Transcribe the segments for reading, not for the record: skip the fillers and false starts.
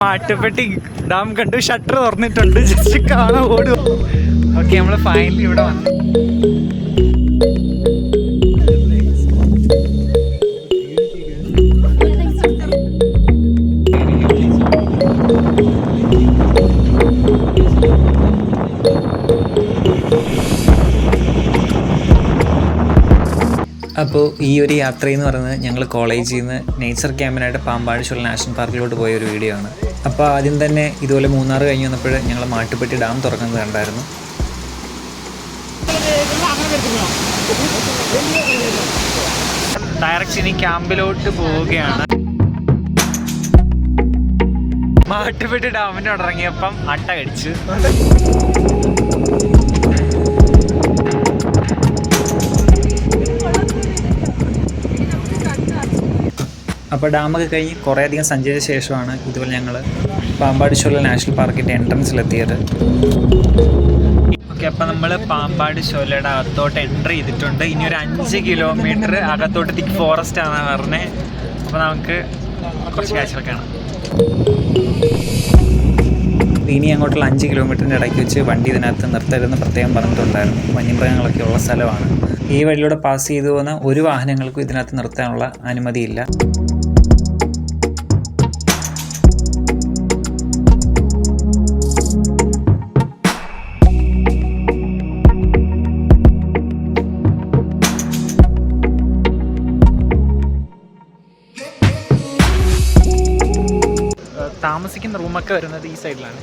Mattupetty dam കണ്ടു, shutter തുറന്നിട്ടുണ്ട്, just കാണാൻ ഓടുക. ഓക്കെ, നമ്മൾ ഫൈനലി ഇവിടെ വന്നു. അപ്പോൾ ഈ ഒരു യാത്രയെന്ന് പറയുന്നത് ഞങ്ങൾ കോളേജിൽ നിന്ന് നേച്ചർ ക്യാമ്പിനായിട്ട് പാമ്പാടിച്ചുള്ള നാഷണൽ പാർക്കിലോട്ട് പോയ ഒരു വീഡിയോ ആണ്. അപ്പോൾ ആദ്യം തന്നെ ഇതുപോലെ മൂന്നാർ കഴിഞ്ഞ് വന്നപ്പോൾ ഞങ്ങൾ മാട്ടുപ്പെട്ടി ഡാം തുറക്കുന്നത് കണ്ടായിരുന്നു. ഡയറക്റ്റ് ഇനി ക്യാമ്പിലോട്ട് പോവുകയാണ്. മാട്ടുപ്പെട്ടി ഡാമിൻ്റെ അവിടെ ഇറങ്ങിയപ്പം അട്ട കടിച്ചു. അപ്പോൾ ഡാമൊക്കെ കഴിഞ്ഞ് കുറേയധികം സഞ്ചരിച്ച ശേഷമാണ് ഇതുപോലെ ഞങ്ങൾ പാമ്പാടിച്ചോല നാഷണൽ പാർക്കിൻ്റെ എൻട്രൻസിലെത്തിയത്. ഓക്കെ, അപ്പോൾ നമ്മൾ പാമ്പാടിച്ചോലയുടെ അകത്തോട്ട് എൻട്രി ചെയ്തിട്ടുണ്ട്. ഇനി ഒരു 5 കിലോമീറ്റർ അകത്തോട്ട് തിക്ക് ഫോറസ്റ്റ് ആണ് പറഞ്ഞത്. അപ്പോൾ നമുക്ക് കുറച്ച് കാഴ്ചകളൊക്കെ കാണാം. ഇനി അങ്ങോട്ടുള്ള 5 കിലോമീറ്ററിൻ്റെ ഇടയ്ക്ക് വെച്ച് വണ്ടി ഇതിനകത്ത് നിർത്തരുതെന്ന് പ്രത്യേകം പറഞ്ഞിട്ടുണ്ടായിരുന്നു. വന്യമൃഗങ്ങളൊക്കെ ഉള്ള സ്ഥലമാണ്. ഈ വഴിയിലൂടെ പാസ് ചെയ്തു പോകുന്ന ഒരു വാഹനങ്ങൾക്കും ഇതിനകത്ത് നിർത്താനുള്ള അനുമതിയില്ല. താമസിക്കുന്ന റൂമൊക്കെ വരുന്നത് ഈ സൈഡിലാണ്.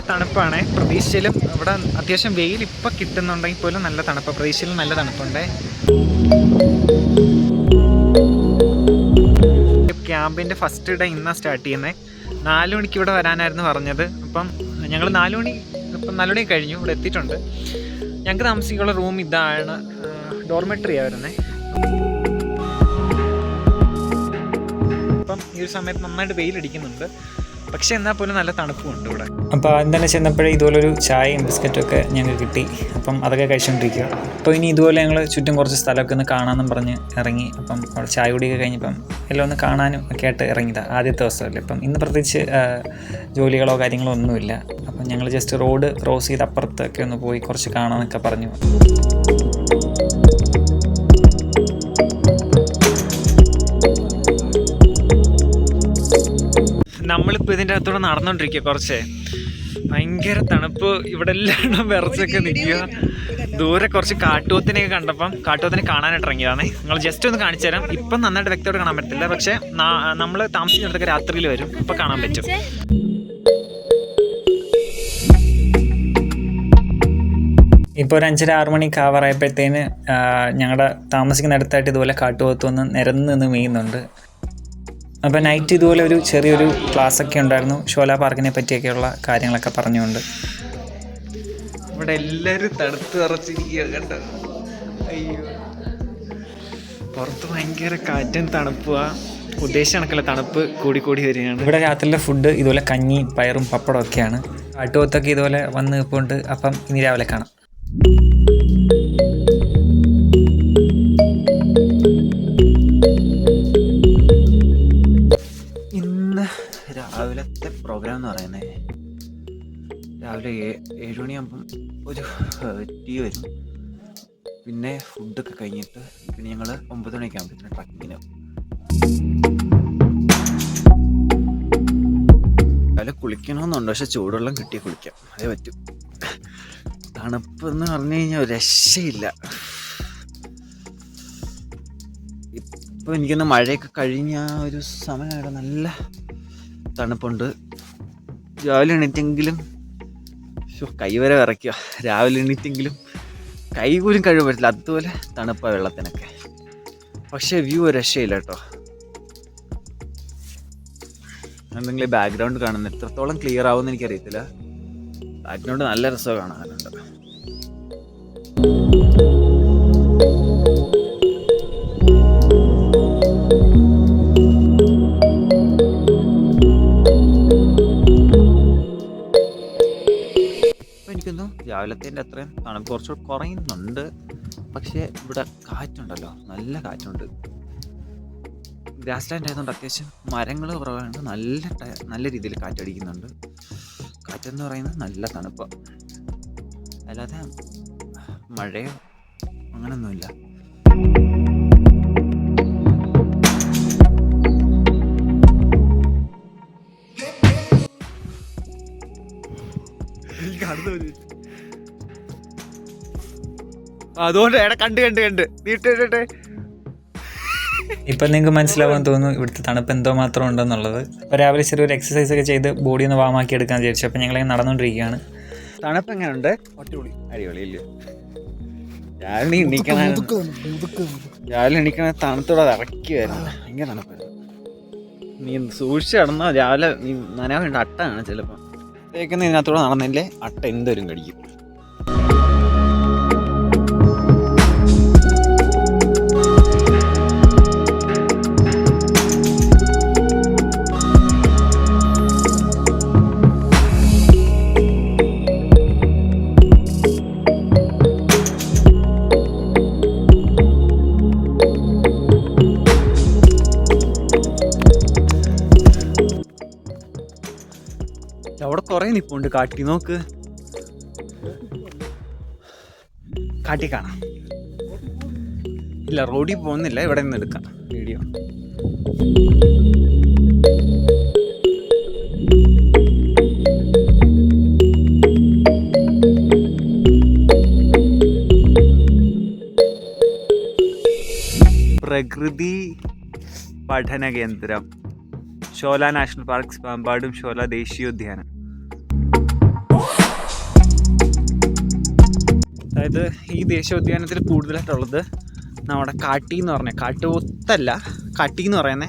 തണുപ്പാണ്. പ്രതീക്ഷയിലും ഇവിടെ അത്യാവശ്യം വെയിൽ ഇപ്പം കിട്ടുന്നുണ്ടെങ്കിൽ പോലും നല്ല തണുപ്പ്. പ്രതീക്ഷയിലും നല്ല തണുപ്പുണ്ട്. ക്യാമ്പിൻ്റെ ഫസ്റ്റ് ഡേ ഇന്നാണ് സ്റ്റാർട്ട് ചെയ്യുന്നത്. 4 മണിക്ക് ഇവിടെ വരാനായിരുന്നു പറഞ്ഞത്. അപ്പം ഞങ്ങൾ 4 മണി കഴിഞ്ഞു ഇവിടെ എത്തിയിട്ടുണ്ട്. ഞങ്ങൾക്ക് താമസിക്കാനുള്ള റൂം ഇതാണ്. ഡോർമെട്രിയാണ് വരുന്നത്. അപ്പം ഈ ഒരു സമയത്ത് നന്നായിട്ട് വെയിലടിക്കുന്നുണ്ട്, പക്ഷേ എന്നാൽ പോലും നല്ല തണുപ്പുമുണ്ട് ഇവിടെ. അപ്പോൾ ആദ്യം തന്നെ ചെന്നപ്പോഴേ ഇതുപോലൊരു ചായയും ബിസ്ക്കറ്റും ഒക്കെ ഞങ്ങൾക്ക് കിട്ടി. അപ്പം അതൊക്കെ കഴിച്ചുകൊണ്ടിരിക്കുക. അപ്പോൾ ഇനി ഇതുപോലെ ഞങ്ങൾ ചുറ്റും കുറച്ച് സ്ഥലമൊക്കെ ഒന്ന് കാണാമെന്നും പറഞ്ഞ് ഇറങ്ങി. അപ്പം അവിടെ ചായ കുടിയൊക്കെ കഴിഞ്ഞപ്പം എല്ലാം ഒന്ന് കാണാനും ഒക്കെ ആയിട്ട് ഇറങ്ങിയതാണ്. ആദ്യത്തെ ദിവസമല്ലേ. അപ്പം ഇന്ന് പ്രത്യേകിച്ച് ജോലികളോ കാര്യങ്ങളോ ഒന്നുമില്ല. അപ്പം ഞങ്ങൾ ജസ്റ്റ് റോഡ് ക്രോസ് ചെയ്ത് അപ്പുറത്തൊക്കെ ഒന്ന് പോയി കുറച്ച് കാണാമെന്നൊക്കെ പറഞ്ഞു. നമ്മളിപ്പോൾ ഇതിൻ്റെ അകത്തൂടെ നടന്നുകൊണ്ടിരിക്കുക. കുറച്ച് ഭയങ്കര തണുപ്പ്. ഇവിടെ എല്ലാം വിറച്ചൊക്കെ നിൽക്കുക. ദൂരെ കുറച്ച് കാട്ടുപോത്തിനെയൊക്കെ കണ്ടപ്പം കാട്ടുപോത്തിനെ കാണാനായിട്ട് ഇറങ്ങിയതാണ്. നിങ്ങൾ ജസ്റ്റ് ഒന്ന് കാണിച്ചു തരാം. ഇപ്പം നന്നായിട്ട് വ്യക്തമായിട്ട് കാണാൻ പറ്റില്ല, പക്ഷേ നമ്മൾ താമസിക്കുന്നിടത്തൊക്കെ രാത്രിയിൽ വരും, അപ്പോൾ കാണാൻ പറ്റും. ഇപ്പോൾ ഒരു 5:30-6 മണി കാവറായപ്പോഴത്തേന് ഞങ്ങളുടെ താമസിക്കുന്നിടത്തായിട്ട് ഇതുപോലെ കാട്ടുപോത്ത് വന്ന് നിരന്ന് നിന്ന് മെയ്യുന്നുണ്ട്. അപ്പോൾ നൈറ്റ് ഇതുപോലെ ഒരു ചെറിയൊരു ക്ലാസ്സൊക്കെ ഉണ്ടായിരുന്നു, ഷോല പാർക്കിനെ പറ്റിയൊക്കെയുള്ള കാര്യങ്ങളൊക്കെ പറഞ്ഞുകൊണ്ട്. ഇവിടെ എല്ലാവരും തണുത്ത് വിറച്ചിരിക്കുക കേട്ടോ. അയ്യോ, പുറത്ത് ഭയങ്കര കാറ്റും തണുപ്പുമാണ്. ഉദ്ദേശിച്ച കണക്കുള്ള തണുപ്പ് കൂടി വരികയാണ്. ഇവിടെ രാത്രിയിലെ ഫുഡ് ഇതുപോലെ കഞ്ഞി, പയറും പപ്പടം ഒക്കെയാണ്. കാട്ടുപോത്തൊക്കെ ഇതുപോലെ വന്ന് നിൽപ്പുണ്ട്. അപ്പം ഇനി രാവിലെ കാണാം. രാവിലത്തെ പ്രോഗ്രാം എന്ന് പറയുന്നത് രാവിലെ 7 മണിയാകുമ്പം ഒരു ടീ വരും. പിന്നെ ഫുഡൊക്കെ കഴിഞ്ഞിട്ട് പിന്നെ ഞങ്ങൾ 9 മണിയൊക്കെ ആകുമ്പോഴത്തേന് ട്രക്കിങ്ങിന്. രാവിലെ കുളിക്കണമെന്നുണ്ട്, പക്ഷെ ചൂടുവെള്ളം കിട്ടിയാൽ കുളിക്കാം, അതേ പറ്റും. തണുപ്പ് എന്ന് പറഞ്ഞു കഴിഞ്ഞാൽ ഒരു രക്ഷയില്ല. ഇപ്പോൾ എനിക്കൊന്ന് മഴയൊക്കെ കഴിഞ്ഞ ഒരു സമയമായിട്ട് നല്ല തണുപ്പുണ്ട്. രാവിലെ എണീറ്റെങ്കിലും കൈ വരെ വിറയ്ക്കുക. രാവിലെ എണീറ്റെങ്കിലും കൈ പോലും കഴുകാൻ പറ്റില്ല, അതുപോലെ തണുപ്പാണ് വെള്ളത്തിനൊക്കെ. പക്ഷേ വ്യൂ രക്ഷയില്ല കേട്ടോ. എന്തെങ്കിലും ബാക്ക്ഗ്രൗണ്ട് കാണുന്നത് എത്രത്തോളം ക്ലിയർ ആവുമെന്ന് എനിക്കറിയത്തില്ല. ബാക്ക്ഗ്രൗണ്ട് നല്ല രസമാണ് കാണാനുണ്ട്. രാവിലത്തേൻ്റെ അത്രയും തണുപ്പ് കുറച്ചുകൂടെ കുറയുന്നുണ്ട്, പക്ഷേ ഇവിടെ കാറ്റുണ്ടല്ലോ, നല്ല കാറ്റുണ്ട്. ഗ്രാസ് ലാൻഡ് ആയതുകൊണ്ട് അത്യാവശ്യം മരങ്ങൾ കുറവാണ്. നല്ല രീതിയിൽ കാറ്റടിക്കുന്നുണ്ട്. കാറ്റെന്ന് പറയുന്നത് നല്ല തണുപ്പാണ്, അല്ലാതെ മഴയോ അങ്ങനൊന്നുമില്ല. അതുകൊണ്ട് കണ്ട് നീട്ടിട്ടെ. ഇപ്പം നിങ്ങൾക്ക് മനസ്സിലാവാൻ തോന്നുന്നു ഇവിടുത്തെ തണുപ്പ് എന്തോ മാത്രം ഉണ്ടെന്നുള്ളത്. അപ്പോൾ രാവിലെ ചെറിയൊരു എക്സസൈസ് ഒക്കെ ചെയ്ത് ബോഡി ഒന്ന് വാമാക്കി എടുക്കാമെന്ന് വിചാരിച്ചു. അപ്പോൾ ഞങ്ങളിങ്ങനെ നടന്നുകൊണ്ടിരിക്കുകയാണ്. തണുപ്പ് എങ്ങനെയുണ്ട്? അടിപൊളി ഇല്ല? രാവിലെ എണീക്കണ തണുത്തോടെ ഇറക്കിയായിരുന്നു. ഭയങ്കര തണുപ്പായിരുന്നു. നീ സൂക്ഷിച്ച് നടന്നാൽ രാവിലെ നീ നനയാൻ വേണ്ട അട്ടയാണ് ചിലപ്പോൾ തേക്കുന്ന. ഇതിനകത്തൂടെ നടന്നില്ലേ അട്ട എന്തോരും കടിക്കും. അവിടെ കുറേ നിപ്പുണ്ട് കാട്ടി, നോക്ക്. കാട്ടി കാണാം. ഇല്ല, റോഡിൽ പോകുന്നില്ല, ഇവിടെ നിന്ന് എടുക്കാം വീഡിയോ. പ്രകൃതി പഠന കേന്ദ്രം, ഷോല നാഷണൽ പാർക്ക്, പാമ്പാടും ഷോല ദേശീയോദ്യാനം. അതായത് ഈ ദേശീയോദ്യാനത്തിൽ കൂടുതലായിട്ടുള്ളത് നമ്മുടെ കാട്ടി എന്ന് പറഞ്ഞ കാട്ടുപോത്തല്ല, കാട്ടി എന്ന് പറയുന്ന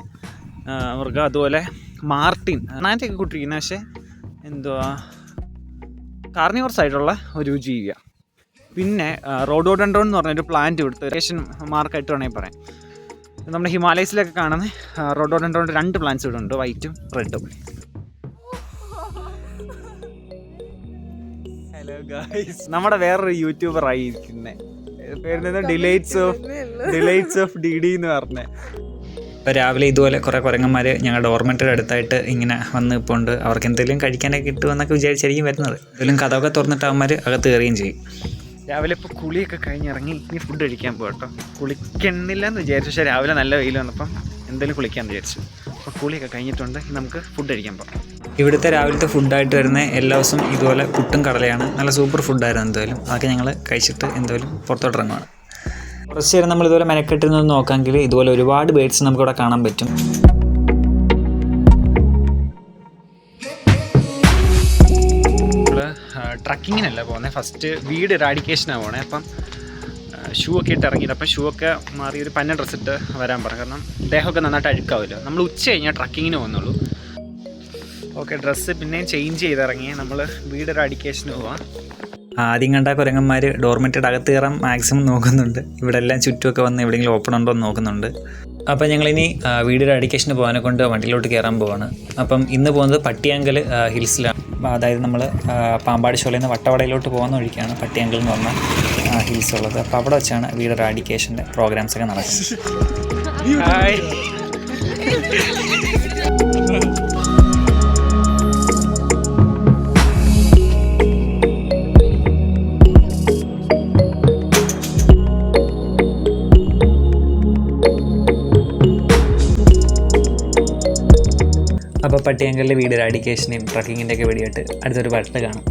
മൃഗം. അതുപോലെ മാർട്ടിൻ അങ്ങനത്തെയൊക്കെ കൂട്ടിരിക്കുന്നത്. പക്ഷേ എന്തുവാ കാർണിവോറസ് ആയിട്ടുള്ള ഒരു ജീവിയാണ്. പിന്നെ റോഡോഡെൻഡ്രോൺ എന്ന് പറഞ്ഞൊരു പ്ലാന്റ് ഇവിടുത്തെ ഏഷ്യൻ മാർക്കായിട്ട് വേണമെങ്കിൽ പറയാം. നമ്മുടെ ഹിമാലയസിലൊക്കെ കാണുന്ന റോഡോഡെൻഡ്രോണിൻ്റെ 2 പ്ലാന്റ്സ് ഇവിടെ ഉണ്ട്, വൈറ്റും റെഡും. ഹലോ ഗായ്സ്, നമ്മുടെ വേറൊരു യൂട്യൂബർ ആയിരിക്കുന്നത് പേര് ഡിലൈറ്റ്സ് ഓഫ് DD എന്ന് പറഞ്ഞത്. ഇപ്പോൾ രാവിലെ ഇതുപോലെ കുറേ കുരങ്ങന്മാർ ഞങ്ങളുടെ ഡോർമെറ്ററി അടുത്തായിട്ട് ഇങ്ങനെ വന്ന് ഇപ്പോൾ ഉണ്ട്. അവർക്ക് എന്തെങ്കിലും കഴിക്കാനൊക്കെ കിട്ടുമെന്നൊക്കെ വിചാരിച്ചായിരിക്കും വരുന്നത്. എന്തെങ്കിലും കഥയൊക്കെ തുറന്നിട്ട് അവന്മാർ അകത്ത് കയറുകയും ചെയ്യും. രാവിലെ ഇപ്പോൾ കുളിയൊക്കെ കഴിഞ്ഞിറങ്ങി ഇനി ഫുഡ് കഴിക്കാൻ പോകട്ടോ. കുളിക്കണില്ല എന്ന് വിചാരിച്ചു, പക്ഷേ രാവിലെ നല്ല വെയിൽ വന്നപ്പം എന്തെങ്കിലും കുളിക്കാമെന്ന് വിചാരിച്ചു. അപ്പോൾ കുളിയൊക്കെ കഴിഞ്ഞിട്ടുണ്ട്, നമുക്ക് ഫുഡ് കഴിക്കാൻ പോകാം. ഇവിടുത്തെ രാവിലത്തെ ഫുഡായിട്ട് വരുന്ന എല്ലാ ദിവസവും ഇതുപോലെ പുട്ടും കടലയാണ്. നല്ല സൂപ്പർ ഫുഡായിരുന്നു. എന്തായാലും അതൊക്കെ ഞങ്ങൾ കഴിച്ചിട്ട് എന്തായാലും പുറത്തോട്ടിറങ്ങുകയാണ്. കുറച്ച് നേരം നമ്മൾ ഇതുപോലെ മെനക്കെട്ടിരുന്ന് നോക്കാമെങ്കിൽ ഇതുപോലെ ഒരുപാട് ബേഡ്സ് നമുക്കിവിടെ കാണാൻ പറ്റും. ട്രക്കിങ്ങിനല്ല പോകുന്നത്, ഫസ്റ്റ് വീട് റാഡിക്കേഷനാണ് പോകണേ. അപ്പം ഷൂ ഒക്കെ ഇട്ട് ഇറങ്ങിയിട്ട്, അപ്പം ഷൂ ഒക്കെ മാറി ഒരു പന്ന ഡ്രസ്സ് ഇട്ട് വരാൻ പറഞ്ഞു. കാരണം ദേഹമൊക്കെ നന്നായിട്ട് അഴുക്കാവില്ല. നമ്മൾ ഉച്ച കഴിഞ്ഞാൽ ട്രക്കിങ്ങിന് പോകുന്നുള്ളൂ. ഓക്കെ, ഡ്രസ്സ് പിന്നെയും ചേഞ്ച് ചെയ്തിറങ്ങി നമ്മൾ വീട് റാഡിക്കേഷന് പോവാം. ആദ്യം കണ്ട കുരങ്ങന്മാർ ഡോർമെറ്ററിയുടെ അകത്ത് കയറാൻ മാക്സിമം നോക്കുന്നുണ്ട്. ഇവിടെ എല്ലാം ചുറ്റുമൊക്കെ വന്ന് എവിടെയെങ്കിലും ഓപ്പൺ ഉണ്ടോ എന്ന് നോക്കുന്നുണ്ട്. അപ്പം ഞങ്ങളിനി വീടിൻ്റെ അഡിക്കേഷന് പോകാനെ കൊണ്ട് വണ്ടിയിലോട്ട് കയറാൻ പോവാണ്. അപ്പം ഇന്ന് പോകുന്നത് പട്ടിയാങ്കൽ ഹിൽസിലാണ്. അതായത് നമ്മൾ പാമ്പാടി ഷോലയിൽ നിന്ന് വട്ടവടയിലോട്ട് പോകുന്ന വഴിക്കാണ് പട്ടിയാങ്കൽ എന്ന് പറഞ്ഞ ഹിൽസ് ഉള്ളത്. അപ്പോൾ അവിടെ വെച്ചാണ് വീട് റാഡിക്കേഷൻ്റെ പ്രോഗ്രാംസ് ഒക്കെ നടക്കുന്നത്. അപ്പോൾ പട്ടിയാങ്കലിലെ വീട് റാഡിക്കേഷനെയും ട്രക്കിങ്ങിൻ്റെയൊക്കെ വേണ്ടിയിട്ട് അടുത്തൊരു പാട്ടിൽ കാണാം.